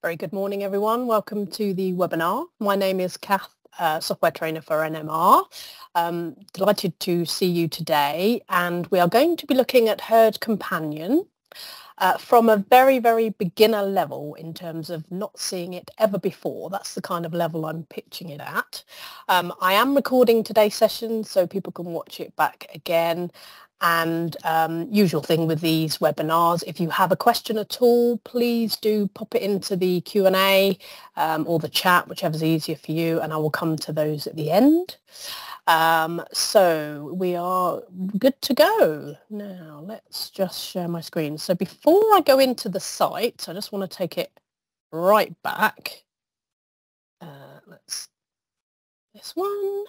Very good morning, everyone. Welcome to the webinar. My name is Kath, software trainer for NMR. Delighted to see you today, and we are going to be looking at Herd Companion from a very, very beginner level in terms of not seeing it ever before. That's the kind of level I'm pitching it at. I am recording today's session so people can watch it back again. And usual thing with these webinars, if you have a question at all, please do pop it into the Q&A or the chat, whichever's easier for you, and I will come to those at the end. So we are good to go. Now let's just share my screen. So before I go into the site, I just want to take it right back. This one.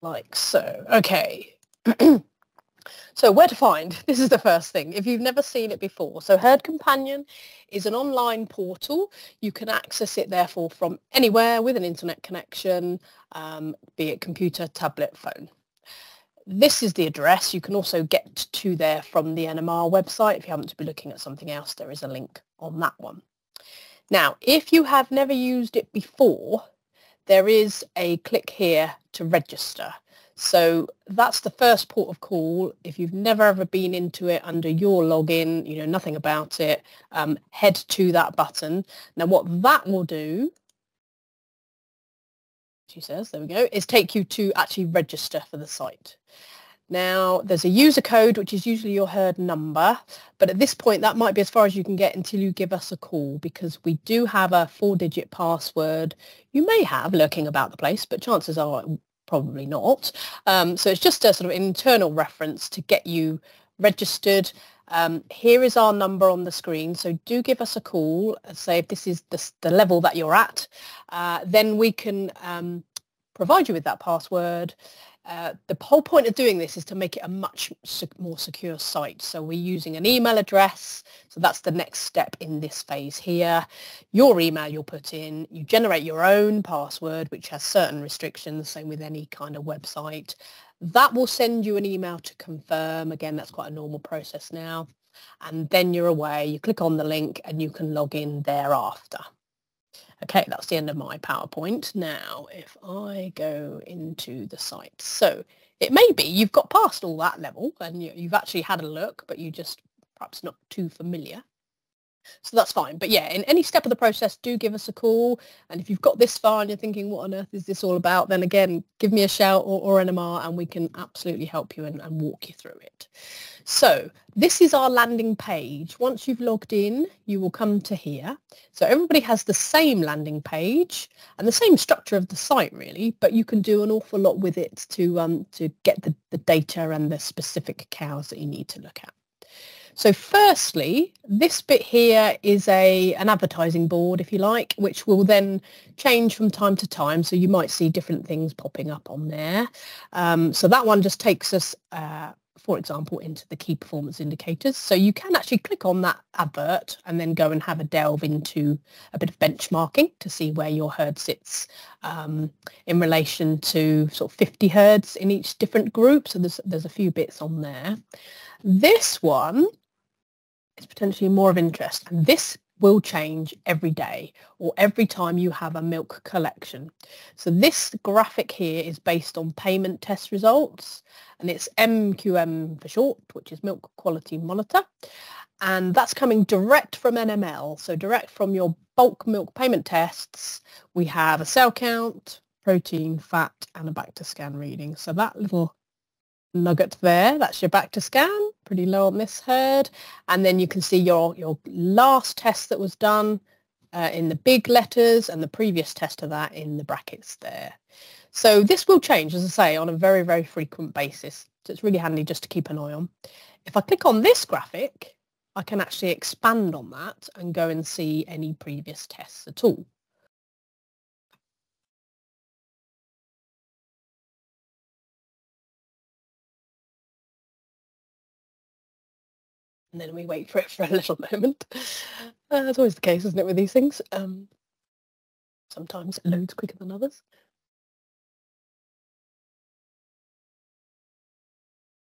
Like so. Okay. So where to find? This is the first thing, if you've never seen it before. So Herd Companion is an online portal. You can access it, therefore, from anywhere with an internet connection, be it computer, tablet, phone. This is the address. You can also get to there from the NMR website. If you happen to be looking at something else, there is a link on that one. Now, if you have never used it before, there is a click here to register. So that's the first port of call. If you've never ever been into it under your login, you know nothing about it, head to that button. Now what that will do, she says, there we go, is take you to actually register for the site. Now, there's a user code, which is usually your herd number, but at this point, that might be as far as you can get until you give us a call, because we do have a 4-digit password you may have lurking about the place, but chances are probably not. So it's just a sort of internal reference to get you registered. Here is our number on the screen, so do give us a call. Say if this is the level that you're at, then we can provide you with that password. The whole point of doing this is to make it a much more secure site. So we're using an email address. So that's the next step in this phase here. Your email you'll put in. You generate your own password, which has certain restrictions, same with any kind of website. That will send you an email to confirm. Again, that's quite a normal process now. And then you're away. You click on the link and you can log in thereafter. Okay, that's the end of my PowerPoint. Now, if I go into the site, so it may be you've got past all that level and you've actually had a look, but you just perhaps not too familiar. So that's fine. But yeah, in any step of the process, do give us a call. And if you've got this far and you're thinking, what on earth is this all about? Then again, give me a shout or NMR and we can absolutely help you and walk you through it. So this is our landing page. Once you've logged in, you will come to here. So everybody has the same landing page and the same structure of the site, really, but you can do an awful lot with it to get the data and the specific cows that you need to look at. So firstly, this bit here is an advertising board, if you like, which will then change from time to time. So you might see different things popping up on there. So that one just takes us, for example, into the key performance indicators. So you can actually click on that advert and then go and have a delve into a bit of benchmarking to see where your herd sits in relation to sort of 50 herds in each different group. So there's a few bits on there. This one is potentially more of interest, and this will change every day or every time you have a milk collection. So this graphic here is based on payment test results, and it's MQM for short, which is Milk Quality Monitor, and that's coming direct from NML, so direct from your bulk milk payment tests. We have a cell count, protein, fat, and a back to scan reading. So that little nugget there, that's your back to scan, pretty low on this herd, and then you can see your last test that was done in the big letters and the previous test of that in the brackets there. So this will change, as I say, on a very, very frequent basis, so it's really handy just to keep an eye on. If I click on this graphic, I can actually expand on that and go and see any previous tests at all. And then we wait for it for a little moment. That's always the case, isn't it, with these things? Sometimes it loads quicker than others.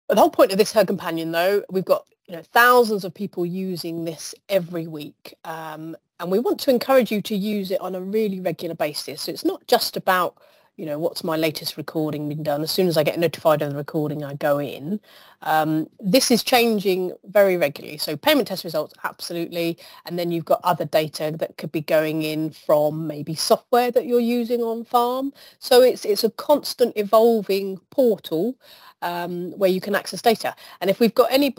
But the whole point of this Herd Companion, though, we've got thousands of people using this every week, and we want to encourage you to use it on a really regular basis. So it's not just about, what's my latest recording been done. As soon as I get notified of the recording, I go in. This is changing very regularly. So payment test results, absolutely. And then you've got other data that could be going in from maybe software that you're using on farm. So it's a constant evolving portal where you can access data. And if we've got any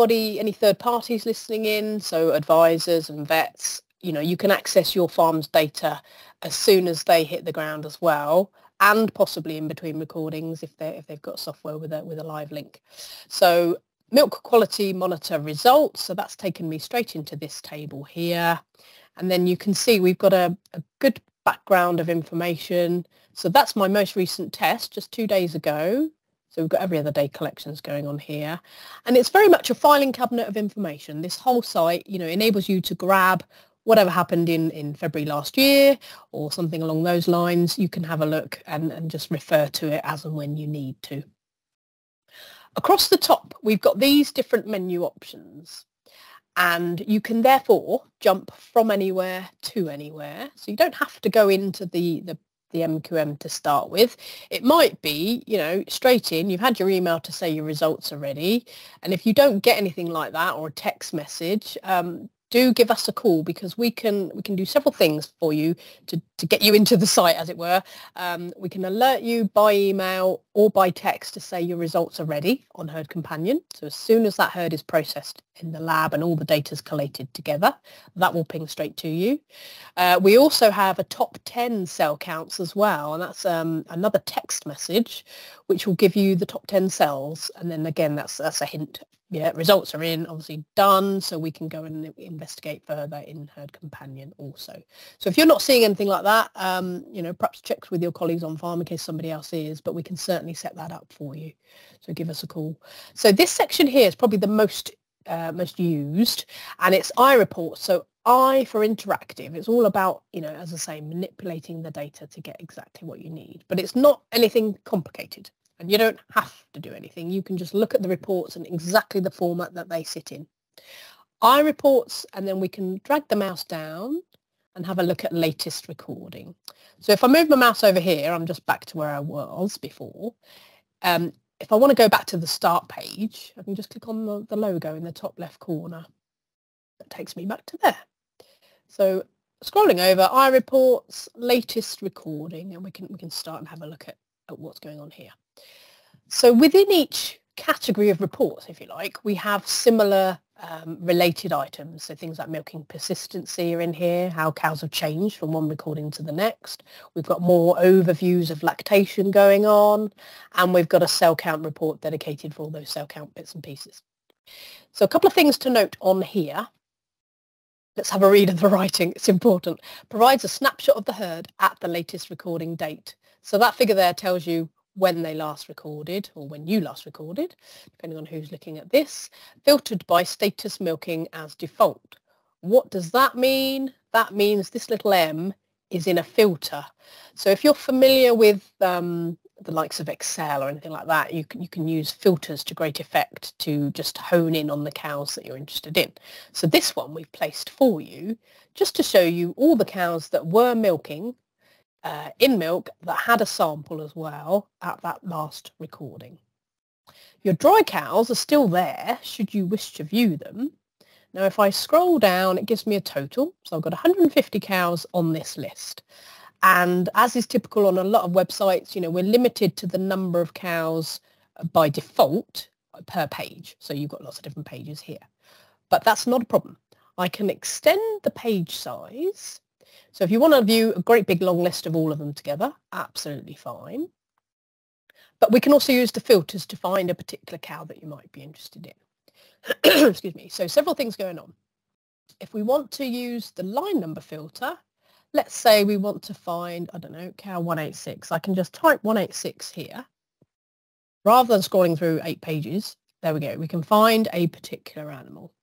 third parties listening in, so advisors and vets, you can access your farm's data as soon as they hit the ground as well, and possibly in between recordings if they've got software with a live link. So milk quality monitor results. So that's taken me straight into this table here. And then you can see we've got a good background of information. So that's my most recent test just 2 days ago. So we've got every other day collections going on here. And it's very much a filing cabinet of information. This whole site, enables you to grab whatever happened in February last year or something along those lines. You can have a look and just refer to it as and when you need to. Across the top, we've got these different menu options. And you can therefore jump from anywhere to anywhere. So you don't have to go into the MQM to start with. It might be, straight in, you've had your email to say your results are ready. And if you don't get anything like that or a text message, do give us a call, because we can do several things for you to get you into the site, as it were. We can alert you by email or by text to say your results are ready on Herd Companion. So as soon as that herd is processed in the lab and all the data is collated together, that will ping straight to you. We also have a top 10 cell counts as well, and that's another text message which will give you the top 10 cells. And then again, that's a hint. Yeah, results are in, obviously done, so we can go and investigate further in Herd Companion also. So if you're not seeing anything like that, perhaps check with your colleagues on farm in case somebody else is, but we can certainly set that up for you. So give us a call. So this section here is probably the most used, and it's iReport. So I for interactive. It's all about, as I say, manipulating the data to get exactly what you need, but it's not anything complicated. And you don't have to do anything. You can just look at the reports in exactly the format that they sit in. iReports, and then we can drag the mouse down and have a look at latest recording. So if I move my mouse over here, I'm just back to where I was before. If I want to go back to the start page, I can just click on the logo in the top left corner. That takes me back to there. So scrolling over, iReports, latest recording, and we can start and have a look at what's going on here. So within each category of reports, if you like, we have similar related items. So things like milking persistency are in here, how cows have changed from one recording to the next. We've got more overviews of lactation going on, and we've got a cell count report dedicated for all those cell count bits and pieces. So a couple of things to note on here. Let's have a read of the writing. It's important. Provides a snapshot of the herd at the latest recording date. So that figure there tells you when they last recorded, or when you last recorded, depending on who's looking at this. Filtered by status milking as default. What does that mean? That means this little M is in a filter. So if you're familiar with the likes of Excel or anything like that, you can use filters to great effect to just hone in on the cows that you're interested in. So this one we've placed for you just to show you all the cows that were milking in milk that had a sample as well at that last recording. Your dry cows are still there should you wish to view them. Now if I scroll down, it gives me a total. So I've got 150 cows on this list. And as is typical on a lot of websites, we're limited to the number of cows by default per page. So you've got lots of different pages here. But that's not a problem. I can extend the page size. So if you want to view a great big long list of all of them together, absolutely fine. But we can also use the filters to find a particular cow that you might be interested in. Excuse me. So several things going on. If we want to use the line number filter, let's say we want to find, I don't know, cow 186. I can just type 186 here. Rather than scrolling through 8 pages, there we go. We can find a particular animal.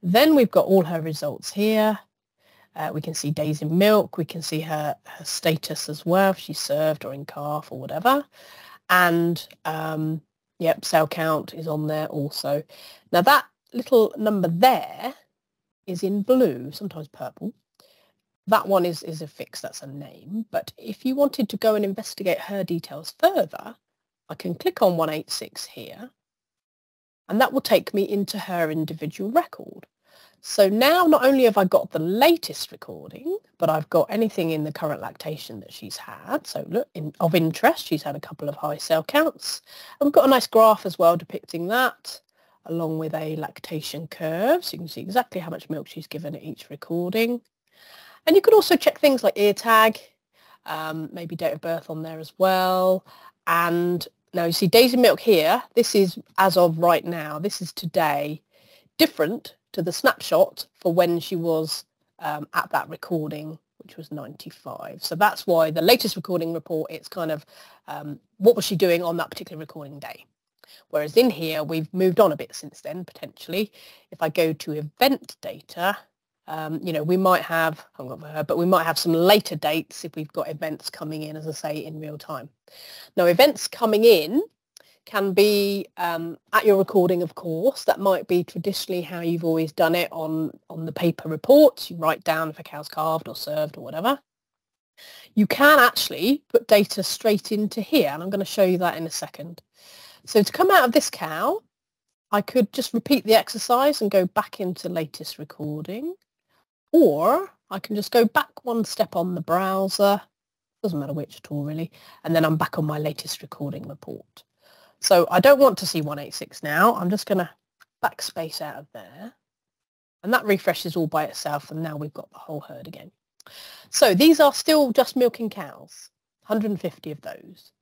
Then we've got all her results here. We can see days in milk. We can see her status as well, if she's served or in calf or whatever. And, yep, cell count is on there also. Now that little number there is in blue, sometimes purple. That one is a fix, that's a name. But if you wanted to go and investigate her details further, I can click on 186 here, and that will take me into her individual record. So now not only have I got the latest recording, but I've got anything in the current lactation that she's had. So look, of interest, she's had a couple of high cell counts. And we've got a nice graph as well depicting that, along with a lactation curve. So you can see exactly how much milk she's given at each recording. And you could also check things like ear tag, maybe date of birth on there as well. And now you see days of milk here. This is as of right now. This is today. Different to the snapshot for when she was at that recording, which was 95. So that's why the latest recording report, it's kind of what was she doing on that particular recording day. Whereas in here, we've moved on a bit since then, potentially. If I go to event data, you know, we might have, I haven't got for her, but we might have some later dates if we've got events coming in, as I say, in real time. Now, events coming in can be at your recording, of course. That might be traditionally how you've always done it on the paper reports. You write down if a cow's calved or served or whatever. You can actually put data straight into here, and I'm going to show you that in a second. So to come out of this cow, I could just repeat the exercise and go back into latest recording, or I can just go back one step on the browser, doesn't matter which at all really, and then I'm back on my latest recording report. So I don't want to see 186 now. I'm just going to backspace out of there. And that refreshes all by itself. And now we've got the whole herd again. So these are still just milking cows, 150 of those.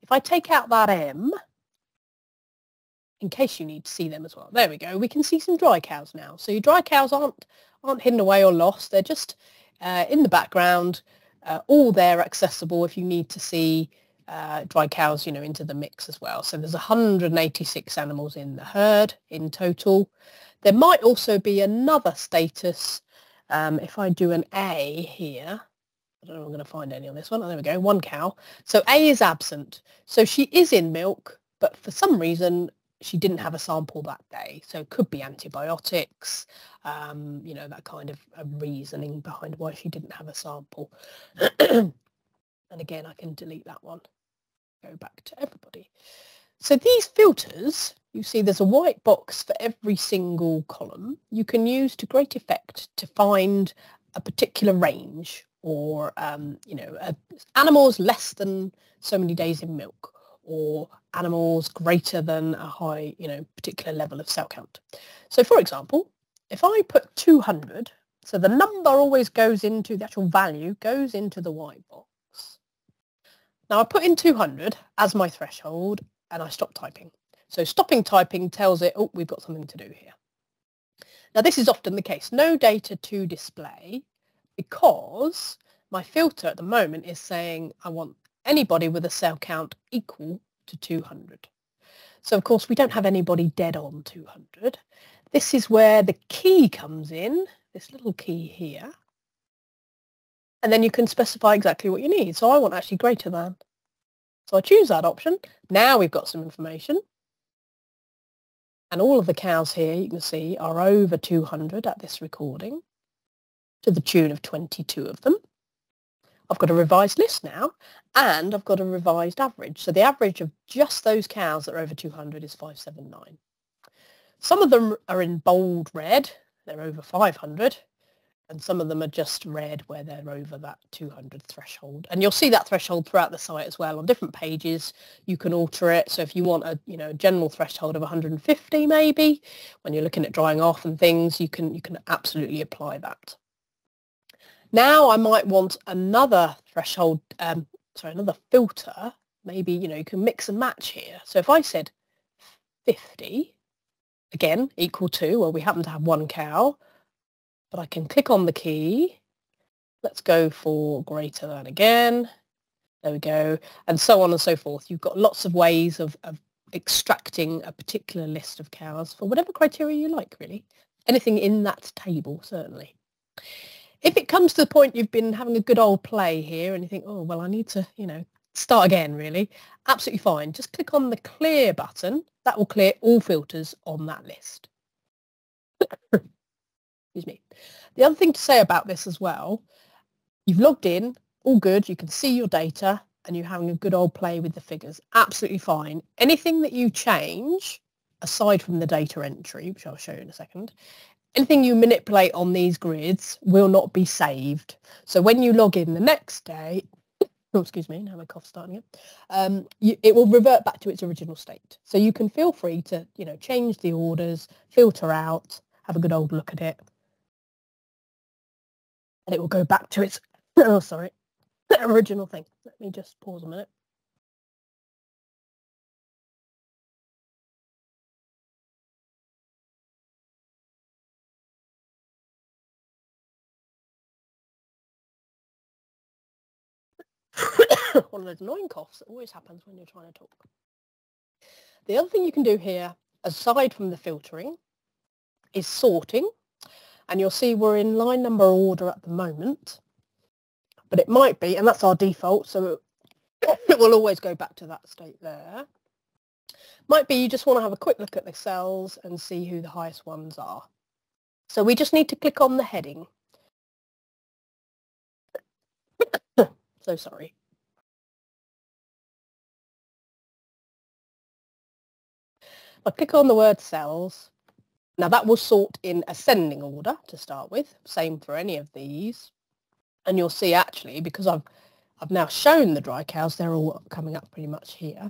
If I take out that M, in case you need to see them as well, there we go. We can see some dry cows now. So your dry cows aren't hidden away or lost. They're just in the background, all there accessible if you need to see dry cows, you know, into the mix as well. So there's 186 animals in the herd in total. There might also be another status. If I do an A here, I don't know if I'm going to find any on this one. Oh, there we go, one cow. So A is absent. So she is in milk, but for some reason she didn't have a sample that day. So it could be antibiotics, you know, that kind of reasoning behind why she didn't have a sample. And again, I can delete that one. Go back to everybody. So these filters, you see there's a white box for every single column. You can use to great effect to find a particular range or, you know, animals less than so many days in milk or animals greater than a high, you know, particular level of cell count. So for example, if I put 200, so the number always goes into, the actual value goes into the white box. Now I put in 200 as my threshold and I stop typing. So stopping typing tells it, oh, we've got something to do here. Now this is often the case. No data to display because my filter at the moment is saying I want anybody with a cell count equal to 200. So of course we don't have anybody dead on 200. This is where the key comes in, this little key here. And then you can specify exactly what you need. So I want actually greater than. So I choose that option. Now we've got some information. And all of the cows here, you can see, are over 200 at this recording, to the tune of 22 of them. I've got a revised list now, and I've got a revised average. So the average of just those cows that are over 200 is 579. Some of them are in bold red. They're over 500. And some of them are just red where they're over that 200 threshold. And you'll see that threshold throughout the site as well. On different pages, you can alter it. So if you want a, you know, general threshold of 150 maybe, when you're looking at drying off and things, you can absolutely apply that. Now I might want another threshold, another filter. Maybe, you know, you can mix and match here. So if I said 50, again, equal to, well, we happen to have one cow, but I can click on the key. Let's go for greater than again. There we go. And so on and so forth. You've got lots of ways of extracting a particular list of cows for whatever criteria you like, really. Anything in that table, certainly. If it comes to the point you've been having a good old play here and you think, oh, well, I need to, you know, start again, really, absolutely fine. Just click on the clear button. That will clear all filters on that list. Excuse me. The other thing to say about this as well, you've logged in, all good, you can see your data, and you're having a good old play with the figures. Absolutely fine. Anything that you change, aside from the data entry, which I'll show you in a second, anything you manipulate on these grids will not be saved. So when you log in the next day, oh, excuse me, now my cough's starting again, it will revert back to its original state. So you can feel free to, change the orders, filter out, have a good old look at it, and it will go back to its, oh, sorry, original thing. Let me just pause a minute. One of those annoying coughs that always happens when you're trying to talk. The other thing you can do here, aside from the filtering, is sorting. And you'll see we're in line number order at the moment. But it might be, and that's our default, so it will always go back to that state there. Might be you just want to have a quick look at the cells and see who the highest ones are. So we just need to click on the heading. So sorry. I click on the word cells. Now that will sort in ascending order to start with. Same for any of these. And you'll see actually, because I've now shown the dry cows, they're all coming up pretty much here.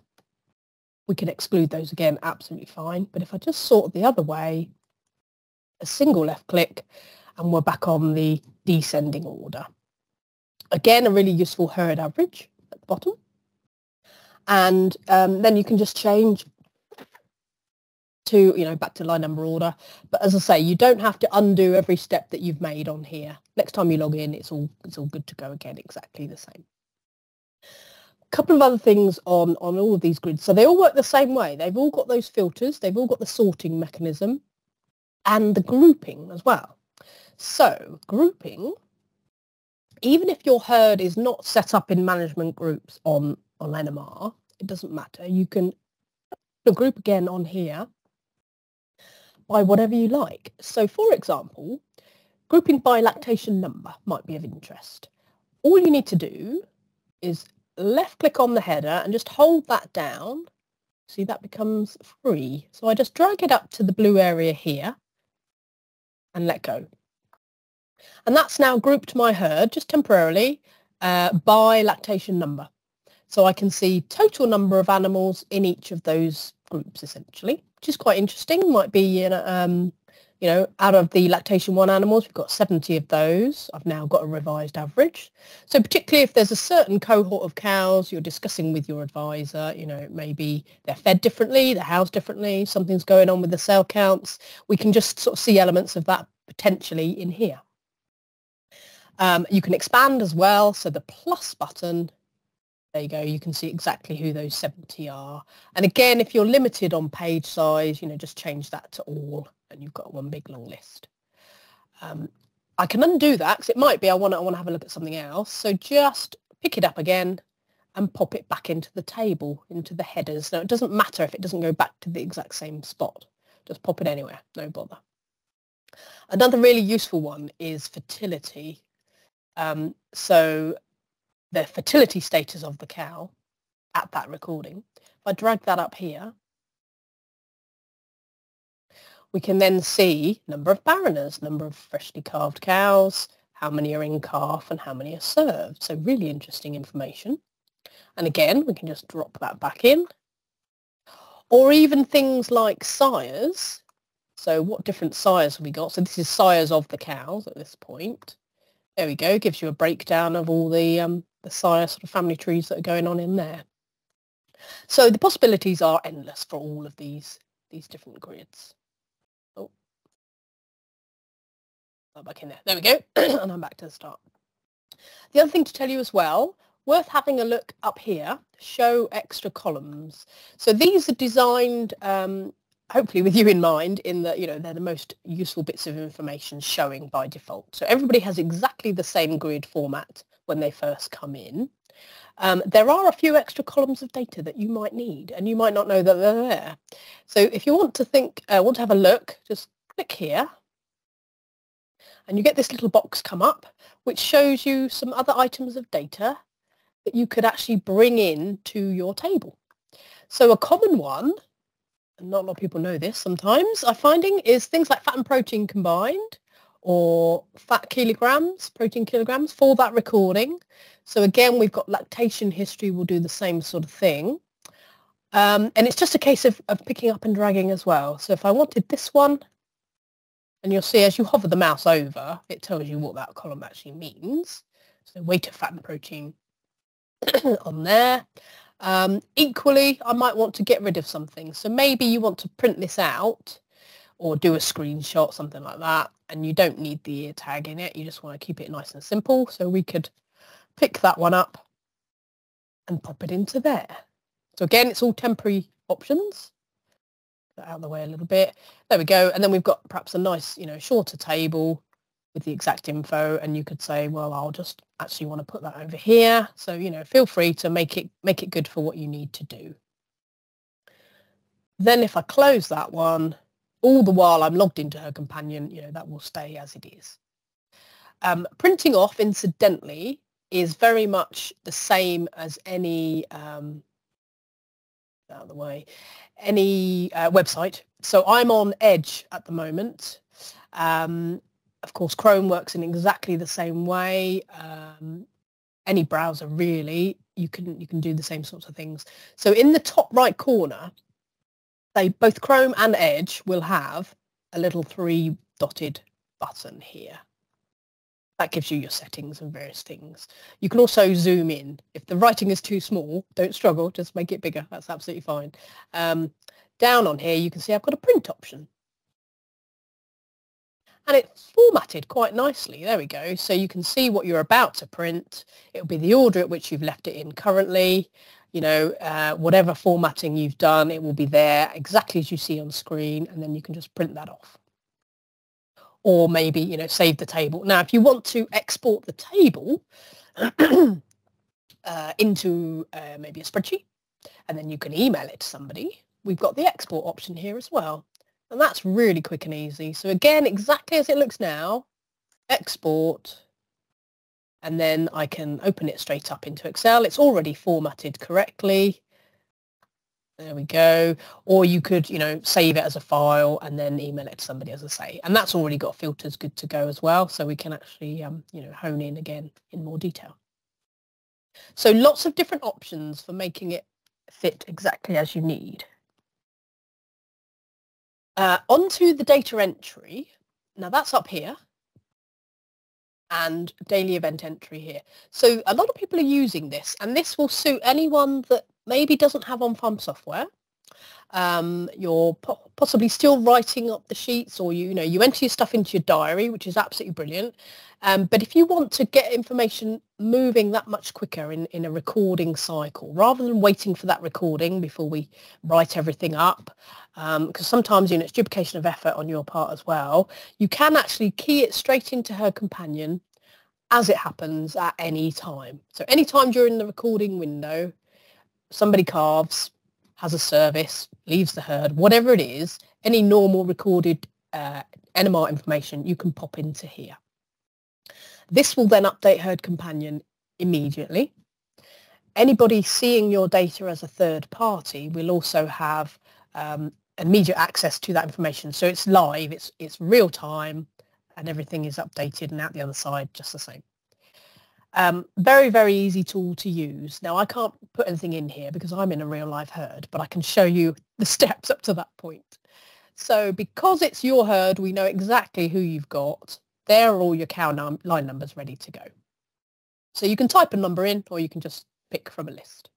We can exclude those again, absolutely fine. But if I just sort the other way, a single left click, and we're back on the descending order. Again, a really useful herd average at the bottom. And then you can just change to, back to line number order. But as I say, you don't have to undo every step that you've made on here. Next time you log in, it's all good to go again, exactly the same. A couple of other things on all of these grids. So they all work the same way. They've all got those filters. They've all got the sorting mechanism and the grouping as well. So grouping, even if your herd is not set up in management groups on NMR, it doesn't matter. You can group again on here by whatever you like. So for example, grouping by lactation number might be of interest. All you need to do is left click on the header and just hold that down. See, that becomes free. So I just drag it up to the blue area here and let go. And that's now grouped my herd just temporarily by lactation number. So I can see total number of animals in each of those groups essentially, which is quite interesting. Might be, out of the lactation 1 animals, we've got 70 of those. I've now got a revised average. So particularly if there's a certain cohort of cows you're discussing with your advisor, maybe they're fed differently, they're housed differently, something's going on with the cell counts, we can just sort of see elements of that potentially in here. You can expand as well, so the plus button, there you go, you can see exactly who those 70 are. And again, if you're limited on page size, just change that to all and you've got one big long list. I can undo that because it might be I want to have a look at something else. So just pick it up again and pop it back into the table, into the headers. Now it doesn't matter if it doesn't go back to the exact same spot. Just pop it anywhere, no bother. Another really useful one is fertility. So the fertility status of the cow at that recording. If I drag that up here, we can then see number of barreners, number of freshly calved cows, how many are in calf and how many are served. So really interesting information. And again, we can just drop that back in. Or even things like sires. So what different sires have we got? So this is sires of the cows at this point. There we go, gives you a breakdown of all the sire sort of family trees that are going on in there. So the possibilities are endless for all of these different grids. Oh, back in there. There we go, and I'm back to the start. The other thing to tell you as well, worth having a look up here, show extra columns. So these are designed hopefully with you in mind, in that they're the most useful bits of information showing by default. So everybody has exactly the same grid format when they first come in. There are a few extra columns of data that you might need, and you might not know that they're there. So if you want to have a look, just click here, and you get this little box come up which shows you some other items of data that you could actually bring in to your table. So a common one, and not a lot of people know this sometimes, I'm finding, is things like fat and protein combined, or fat kilograms, protein kilograms for that recording. So again, we've got lactation history, will do the same sort of thing. And it's just a case of picking up and dragging as well. So if I wanted this one, and you'll see as you hover the mouse over, it tells you what that column actually means. So weight of fat and protein on there. Equally, I might want to get rid of something. So maybe you want to print this out or do a screenshot, something like that, and you don't need the ear tag in it. You just want to keep it nice and simple. So we could pick that one up and pop it into there. So again, it's all temporary options. Get out of the way a little bit. There we go. And then we've got perhaps a nice, shorter table with the exact info, and you could say, well, I'll just actually want to put that over here. So, feel free to make it good for what you need to do. Then if I close that one, all the while I'm logged into her companion, that will stay as it is. Printing off, incidentally, is very much the same as any out of the way, any website. So I'm on Edge at the moment. Of course, Chrome works in exactly the same way. Any browser really, you can do the same sorts of things. So in the top right corner, both Chrome and Edge will have a little 3-dotted button here. That gives you your settings and various things. You can also zoom in. If the writing is too small, don't struggle, just make it bigger. That's absolutely fine. Down on here, you can see I've got a print option. And it's formatted quite nicely. There we go. So you can see what you're about to print. It'll be the order at which you've left it in currently. Whatever formatting you've done, it will be there exactly as you see on screen, and then you can just print that off. Or maybe, save the table. Now, if you want to export the table into maybe a spreadsheet, and then you can email it to somebody, we've got the export option here as well. And that's really quick and easy. So again, exactly as it looks now, export, and then I can open it straight up into Excel. It's already formatted correctly. There we go. Or you could, save it as a file and then email it to somebody, as I say. And that's already got filters good to go as well. So we can actually, hone in again in more detail. So lots of different options for making it fit exactly as you need. Onto the data entry. Now that's up here. And daily event entry here. So a lot of people are using this, and this will suit anyone that maybe doesn't have on-farm software. You're possibly still writing up the sheets, or you enter your stuff into your diary, which is absolutely brilliant. But if you want to get information moving that much quicker in a recording cycle, rather than waiting for that recording before we write everything up, because sometimes it's duplication of effort on your part as well, you can actually key it straight into her companion as it happens at any time. So any time during the recording window, somebody calves, has a service, leaves the herd, whatever it is, any normal recorded NMR information you can pop into here. This will then update herd companion immediately. Anybody seeing your data as a third party will also have immediate access to that information. So it's live, it's real time, and everything is updated and out the other side just the same. Very, very easy tool to use. Now, I can't put anything in here because I'm in a real live herd, but I can show you the steps up to that point. So because it's your herd, we know exactly who you've got. There are all your cow line numbers ready to go. So you can type a number in, or you can just pick from a list.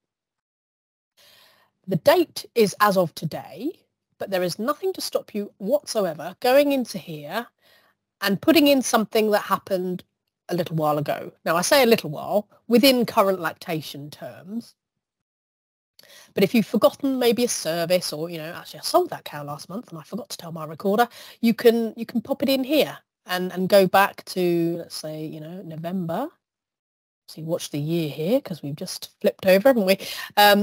The date is as of today, but there is nothing to stop you whatsoever going into here and putting in something that happened a little while ago. Now, I say a little while, within current lactation terms. But if you've forgotten maybe a service, or, actually I sold that cow last month and I forgot to tell my recorder, you can pop it in here and go back to, let's say, November. So you watch the year here because we've just flipped over, haven't we?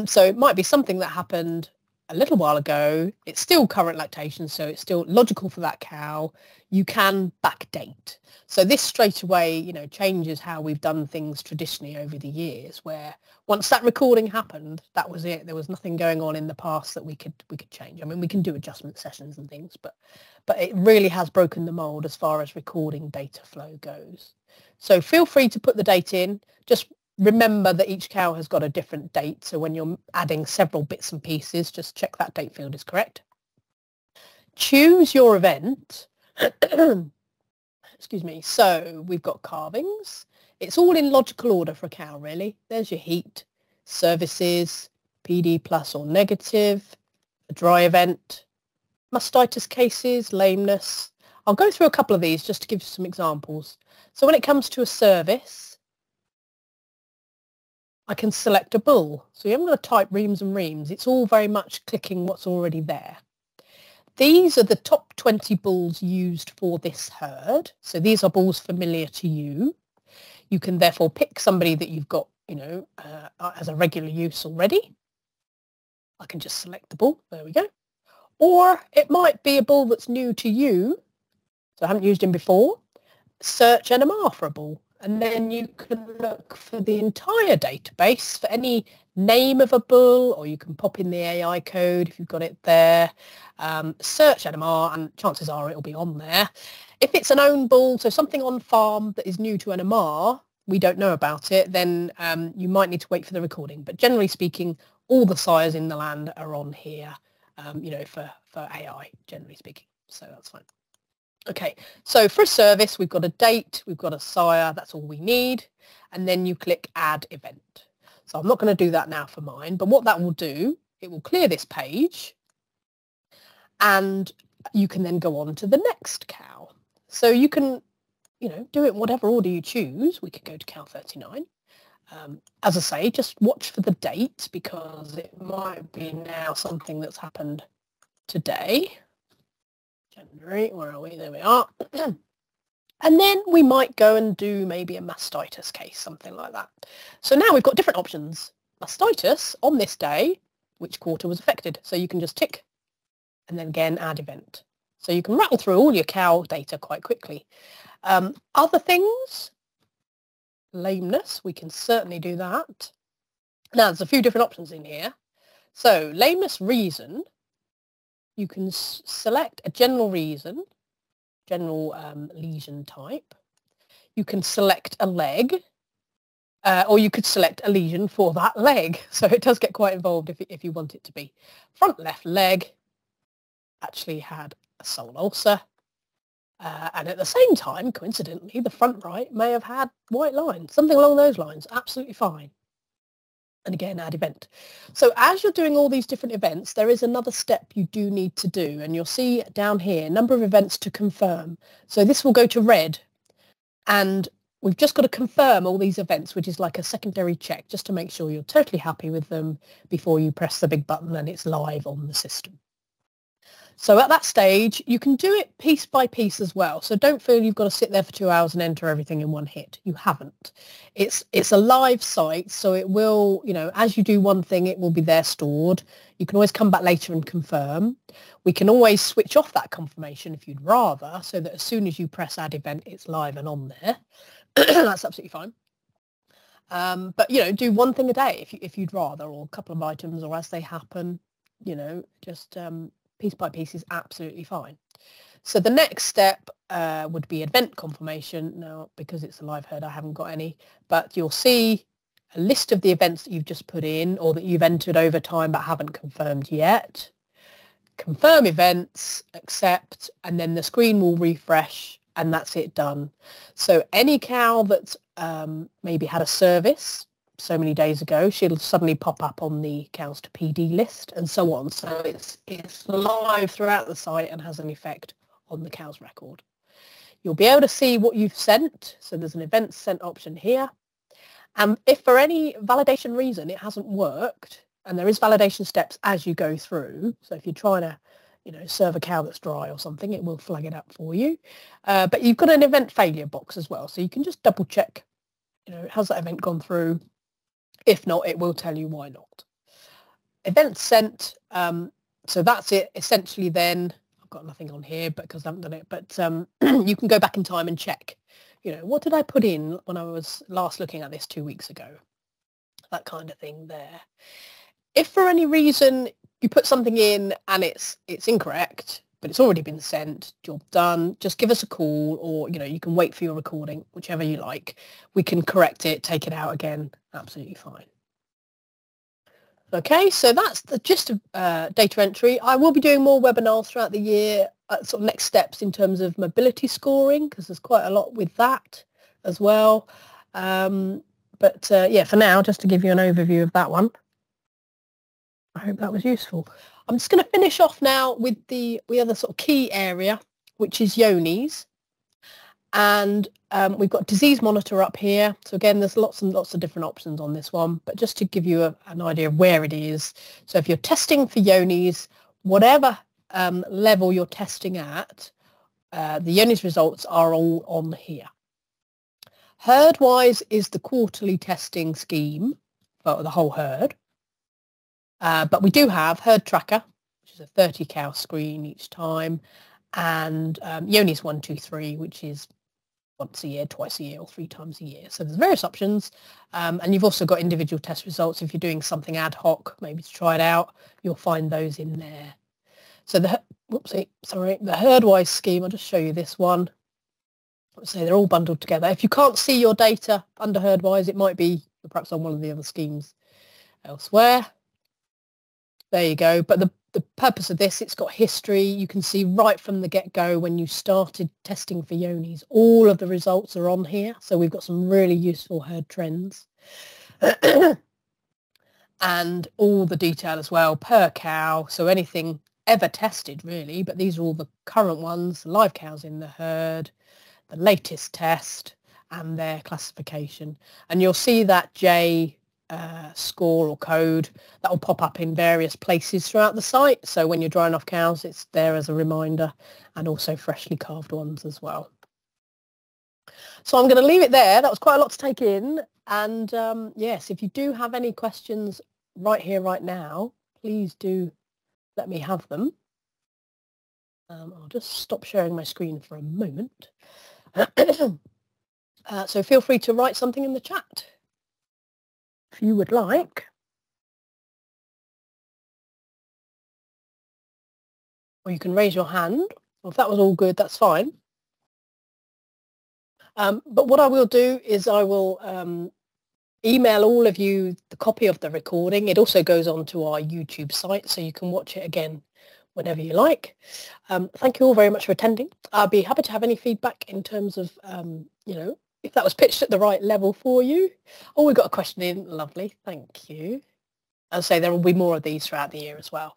So it might be something that happened a little while ago. It's still current lactation, so it's still logical for that cow. You can backdate. So this straight away, you know, changes how we've done things traditionally over the years, where once that recording happened, that was it. There was nothing going on in the past that we could change. I mean, we can do adjustment sessions and things, but it really has broken the mold as far as recording data flow goes. So feel free to put the date in. Just remember that each cow has got a different date. So when you're adding several bits and pieces, just check that date field is correct. Choose your event. Excuse me. So we've got calvings. It's all in logical order for a cow, really. There's your heat, services, PD plus or negative, a dry event, mastitis cases, lameness. I'll go through a couple of these just to give you some examples. So when it comes to a service, I can select a bull. So I'm going to type reams and reams. It's all very much clicking what's already there. These are the top 20 bulls used for this herd. So these are bulls familiar to you. You can therefore pick somebody that you've got, you know, as a regular use already. I can just select the bull. There we go. Or it might be a bull that's new to you. So I haven't used him before. Search NMR for a bull. And then you can look for the entire database for any name of a bull, or you can pop in the AI code if you've got it there. Search NMR, and chances are it'll be on there. If it's an own bull, so something on farm that is new to NMR, we don't know about it, then you might need to wait for the recording. But generally speaking, all the sires in the land are on here, you know, for AI, generally speaking. So that's fine. Okay, so for a service, we've got a date, we've got a sire, that's all we need. And then you click add event. So I'm not going to do that now for mine, but what that will do, it will clear this page and you can then go on to the next cow. So you can, you know, do it in whatever order you choose. We could go to cow 39. As I say, just watch for the date because it might be now something that's happened today. January, where are we? There we are. And then we might go and do maybe a mastitis case, something like that. So now we've got different options. Mastitis on this day, which quarter was affected. So you can just tick and then again add event. So you can rattle through all your cow data quite quickly. Other things, lameness, we can certainly do that. Now there's a few different options in here. So lameness reason, you can select a general reason, general lesion type. You can select a leg, or you could select a lesion for that leg. So it does get quite involved if you want it to be. Front left leg actually had a sole ulcer. And at the same time, coincidentally, the front right may have had white lines, something along those lines, absolutely fine. And again, add event. So as you're doing all these different events, there is another step you do need to do. And you'll see down here, number of events to confirm. So this will go to red. And we've just got to confirm all these events, which is like a secondary check, just to make sure you're totally happy with them before you press the big button and it's live on the system. So at that stage, you can do it piece by piece as well. So don't feel you've got to sit there for 2 hours and enter everything in one hit. You haven't. It's a live site, so it will, you know, as you do one thing, it will be there stored. You can always come back later and confirm. We can always switch off that confirmation if you'd rather, so that as soon as you press add event, it's live and on there. That's absolutely fine. But, you know, do one thing a day if you'd rather, or a couple of items, or as they happen, you know, just... piece by piece is absolutely fine. So the next step would be event confirmation. Now, because it's a live herd, I haven't got any, but you'll see a list of the events that you've just put in or that you've entered over time but haven't confirmed yet. Confirm events, accept, and then the screen will refresh and that's it done. So any cow that's maybe had a service so many days ago, she'll suddenly pop up on the cows to PD list and so on. So it's live throughout the site and has an effect on the cow's record. You'll be able to see what you've sent. So there's an events sent option here. And if for any validation reason it hasn't worked, and there is validation steps as you go through, so if you're trying to, you know, serve a cow that's dry or something, it will flag it up for you. But you've got an event failure box as well. So you can just double check, you know, has that event gone through? If not, it will tell you why not. events sent. So that's it essentially. Then I've got nothing on here because I haven't done it, but you can go back in time and check, what did I put in when I was last looking at this 2 weeks ago? That kind of thing there. If for any reason you put something in and it's incorrect, but it's already been sent, job done, just give us a call, or you can wait for your recording, whichever you like. We can correct it, take it out again, absolutely fine. Okay, so that's the gist of data entry. I will be doing more webinars throughout the year, sort of next steps in terms of mobility scoring, because there's quite a lot with that as well. But yeah, for now, just to give you an overview of that one. I hope that was useful. I'm just going to finish off now with the other sort of key area, which is Johne's. And we've got disease monitor up here. So again, there's lots and lots of different options on this one, but just to give you an idea of where it is. So if you're testing for Johne's, whatever level you're testing at, the Johne's results are all on here. Herd-wise is the quarterly testing scheme for the whole herd. But we do have herd tracker, which is a 30 cow screen each time, and Johne's 1, 2, 3, which is once a year, twice a year, or 3 times a year. So there's various options, and you've also got individual test results. If you're doing something ad hoc, maybe to try it out, you'll find those in there. So the herd-wise scheme, I'll just show you this one. Let's say they're all bundled together. If you can't see your data under herd-wise, it might be perhaps on one of the other schemes elsewhere. There you go. But the purpose of this, it's got history. You can see right from the get-go when you started testing for Johne's, all of the results are on here. So we've got some really useful herd trends. And all the detail as well per cow. So anything ever tested really, but these are all the current ones, live cows in the herd, the latest test and their classification. And you'll see that J score or code that will pop up in various places throughout the site. So when you're drying off cows, it's there as a reminder, and also freshly calved ones as well. So I'm going to leave it there. That was quite a lot to take in. And yes, if you do have any questions right here, right now, please do let me have them. I'll just stop sharing my screen for a moment. So feel free to write something in the chat if you would like. Or you can raise your hand. Well, if that was all good, that's fine. But what I will do is I will email all of you the copy of the recording. It also goes onto our YouTube site, so you can watch it again whenever you like. Thank you all very much for attending. I'll be happy to have any feedback in terms of, if that was pitched at the right level for you. Oh, we've got a question in. Lovely. Thank you. I'll say there will be more of these throughout the year as well.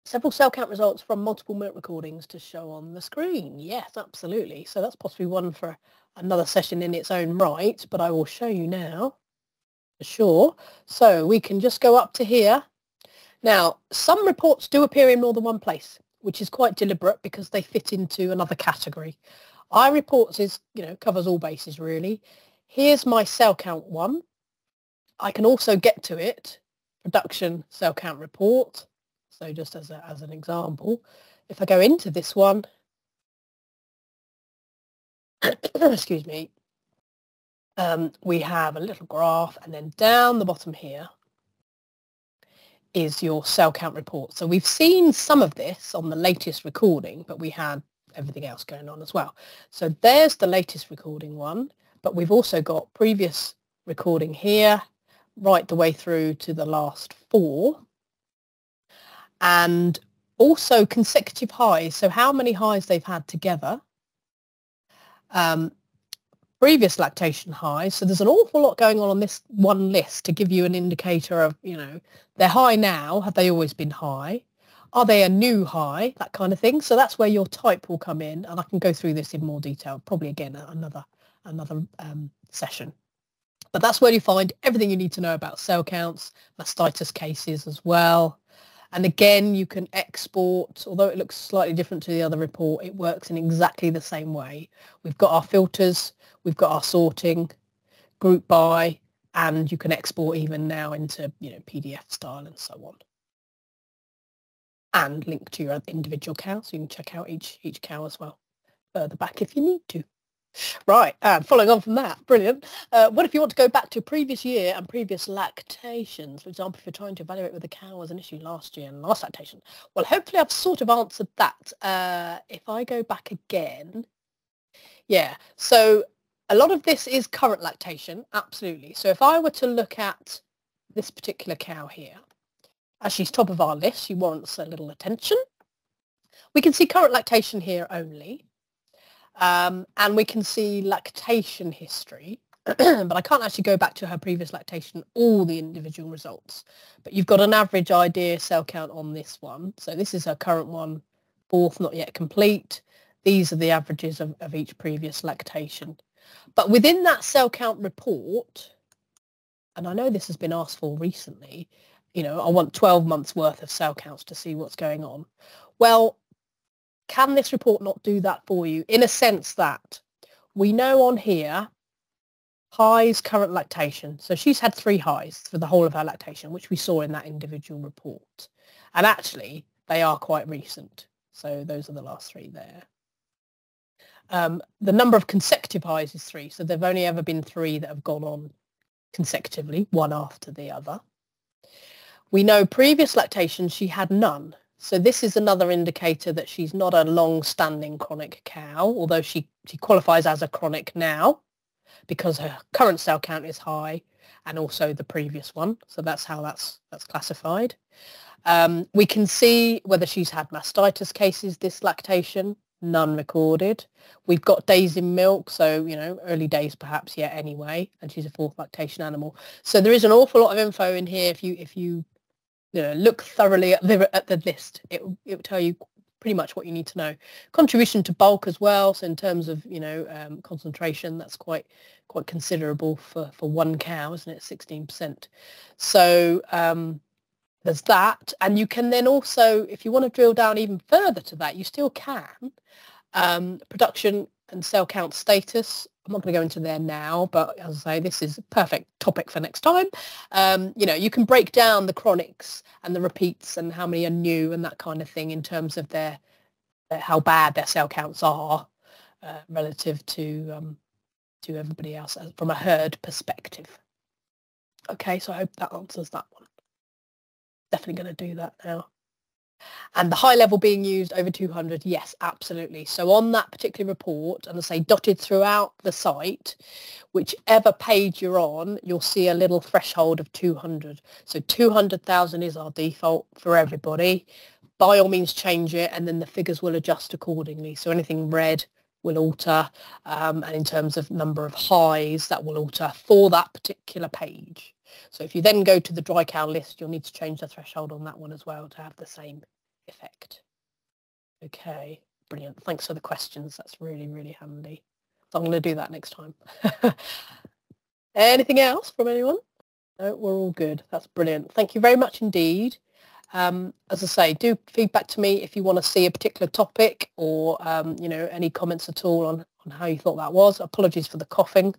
Several cell count results from multiple milk recordings to show on the screen. Yes, absolutely. So that's possibly one for another session in its own right, but I will show you now for sure. So we can just go up to here. Now, some reports do appear in more than one place, which is quite deliberate because they fit into another category. iReports is, covers all bases really. Here's my cell count one. I can also get to it, production cell count report. So just as an example, if I go into this one, excuse me, we have a little graph, and then down the bottom here is your cell count report. So we've seen some of this on the latest recording, but we had everything else going on as well. So there's the latest recording one, but we've also got previous recording here, right the way through to the last 4. And also consecutive highs, so how many highs they've had together, previous lactation highs. So there's an awful lot going on this one list to give you an indicator of, they're high now, have they always been high? Are they a new high? That kind of thing. So that's where your type will come in, and I can go through this in more detail, probably again another session. But that's where you find everything you need to know about cell counts, mastitis cases as well. And again, you can export, although it looks slightly different to the other report, it works in exactly the same way. We've got our filters, we've got our sorting, group by, and you can export even now into, you know, PDF style and so on. And link to your individual cow, so you can check out each cow as well further back if you need to. Right, following on from that, brilliant. What if you want to go back to previous year and previous lactations? For example, if you're trying to evaluate whether the cow was an issue last year and last lactation. Well, hopefully I've sort of answered that. If I go back again, yeah, so a lot of this is current lactation, absolutely. So if I were to look at this particular cow here, as she's top of our list, she warrants a little attention. We can see current lactation here only. And we can see lactation history, but I can't actually go back to her previous lactation, all the individual results. But you've got an average idea cell count on this one. So this is her current one, fourth, not yet complete. These are the averages of each previous lactation. But within that cell count report, and I know this has been asked for recently, you know, I want 12 months worth of cell counts to see what's going on. Well, can this report not do that for you, in a sense that we know on here highs current lactation. So she's had 3 highs for the whole of her lactation, which we saw in that individual report. And actually, they are quite recent. So those are the last 3 there. The number of consecutive highs is 3. So there've only ever been 3 that have gone on consecutively, one after the other. We know previous lactation, she had none. So this is another indicator that she's not a long-standing chronic cow, although she qualifies as a chronic now because her current cell count is high and also the previous one. So that's how that's classified. We can see whether she's had mastitis cases this lactation, none recorded. We've got days in milk, so, you know, early days perhaps yet anyway, and she's a 4th lactation animal. So there is an awful lot of info in here. If you look thoroughly at the list, it will tell you pretty much what you need to know. Contribution to bulk as well. So in terms of, you know, concentration, that's quite considerable for one cow, isn't it? 16%. So there's that, and you can then also, if you want to drill down even further to that, you still can. Production and cell count status. I'm not going to go into there now, but as I say, this is a perfect topic for next time. You know, you can break down the chronics and the repeats and how many are new and that kind of thing in terms of their how bad their cell counts are relative to everybody else from a herd perspective. Okay, so I hope that answers that one. Definitely going to do that now. And the high level being used over 200, yes, absolutely. So on that particular report, and I say dotted throughout the site, whichever page you're on, you'll see a little threshold of 200. So 200,000 is our default for everybody. By all means change it, and then the figures will adjust accordingly. So anything red will alter, and in terms of number of highs, that will alter for that particular page. So if you then go to the dry cow list, you'll need to change the threshold on that one as well to have the same effect. Okay, brilliant. Thanks for the questions. That's really, really handy. So I'm going to do that next time. Anything else from anyone? No, we're all good. That's brilliant. Thank you very much indeed. As I say, do feedback to me if you want to see a particular topic or, you know, any comments at all on how you thought that was. Apologies for the coughing.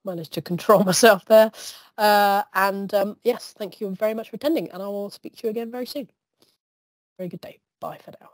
Managed to control myself there. Yes, thank you very much for attending, and I will speak to you again very soon. Very good day. Bye for now.